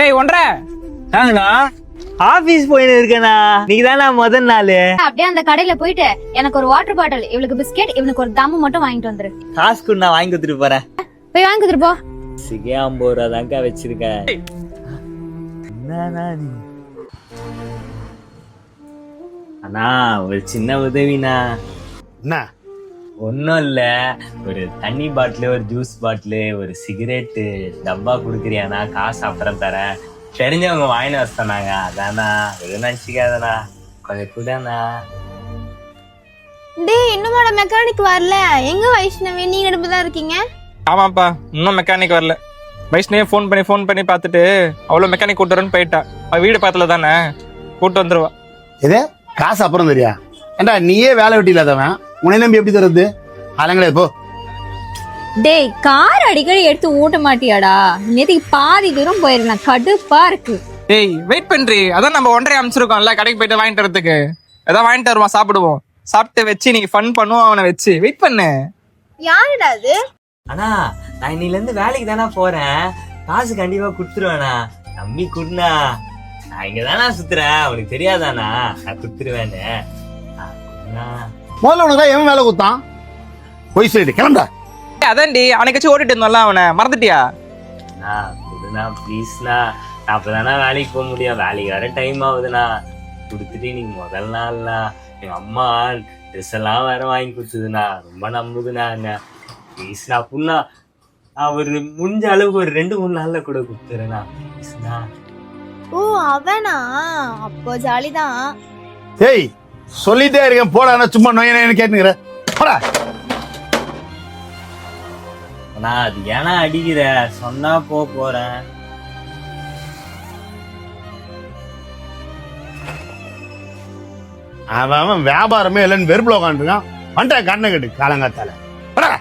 ஏய் ஒன்றரை நாங்கண்ணா ஆபீஸ் போயின்னு இருக்கேண்ணா. நீங்க தானே முதல் நாள். அப்படியே அந்த கடையில போயிட்டு எனக்கு ஒரு வாட்டர் பாட்டில், இவளுக்கு பிஸ்கெட், இவனுக்கு ஒரு தம்மு மட்டும் வாங்கிட்டு வந்துரு. காசு கூட நான் வாங்கி கொடுத்துட்டு போறேன். போய் வாங்கி கொடுத்துட்டு போ. சிகே 50 ரூபா தாங்க வச்சிருக்கேன். அண்ணா ஒரு சின்ன உதவிண்ணா. என்ன? ஒன்னும் இல்ல, ஒரு தண்ணி பாட்டிலு, ஒரு ஜூஸ் பாட்டிலு, ஒரு சிகரெட்டு டப்பா குடுக்குறியாண்ணா? காசு அப்புறம் தரேன். தெரிஞ்சவங்க வாங்கினு வர சொன்னாங்க. அதானா எதுவும் நினைச்சிக்காதண்ணா, கொஞ்சம் கூடண்ணா. டேய் இன்னும் மெக்கானிக் வரல. எங்க வைஷ்ணவி, நீங்க ரெண்டு தான் இருக்கீங்க? ஆமாப்பா, இன்னும் மெக்கானிக் வரல. வைஷ்ணவே ஃபோன் பண்ணி பார்த்துட்டு அவ்வளோ மெக்கானிக் கூட்டு வரேன்னு போயிட்டா. அவ வீடு பக்கத்துல தானே, கூட்டு வந்துருவா. இதே காசு அப்புறம் தெரியா? ஏண்டா நீயே வேலை வெட்டி இல்லாதவன், உன்னை நம்பி எப்படி தருது? ஆலங்களே போ. டேய் கார் அடிக்கடி எடுத்து ஓட்ட மாட்டியாடா? நேத்துக்கு பாதி தூரம் போயிருந்தேன், கடுப்பா இருக்கு. ஏய் வெயிட் பண்றி, அதான் நம்ம ஒன்றரை அமைச்சிருக்கோம்ல கடைக்கு போயிட்டு வாங்கிட்டு வரதுக்கு. ஏதாவது வாங்கிட்டு வருவான், சாப்பிடுவோம். சாப்பிட்டு வச்சு நீ ஃபன் பண்ணுவோம் அவனை வச்சு. வெயிட் பண்ணு. யாருடா அது? அண்ணா நான் இன்னில இருந்து வேலைக்கு தானே போறேன். காசு கண்டிப்பா குடுத்துருவேண்ணா, நம்பி குடுண்ணா. நான் இங்க தானே சுத்துறேன், உனக்கு தெரியாதாண்ணா நான் குடுத்துருவேன்னு. முதல்ல உனக்கு எவன் வேலை கொடுத்தான்? போய் சொல்லிட்டு கிளம்பா. அதான்டி அன்னைக்காச்சும் ஓட்டிட்டு இருந்தோம்ல, அவனை மறந்துட்டியா? குடுண்ணா ப்ளீஸ்ண்ணா. நான் அப்பதானே வேலைக்கு போக முடியும், வேலைக்கு வர டைம் ஆகுதுண்ணா. கொடுத்துட்டு நீங்க முதல் நாள்ண்ணா எங்க அம்மா ட்ரெஸ் எல்லாம் வேற வாங்கி கொடுத்ததுண்ணா. ரொம்ப நம்புதுண்ணா என்ன. ப்ளீஸ்ண்ணா புண்ணா, நான் ஒரு முடிஞ்ச அளவுக்கு ஒரு 2-3 நாள்ல கூட கொடுத்துறேண்ணா ப்ளீஸ்ண்ணா. ஓ அவனா? அப்போ ஜாலிதான். ஏய் சொல்லிட்டே இருக்கேன் போடா, சும்மா நோயனு கேட்டுங்கிற போடா. அண்ணா அது ஏன்னா அடிக்கிற, சொன்னா போறேன். அவன் வியாபாரமே இல்லைன்னு வெறுப்புல உட்காந்துருக்கான். வந்துட்டா கண்ணை கட்டு காலங்காத்தால. போடா.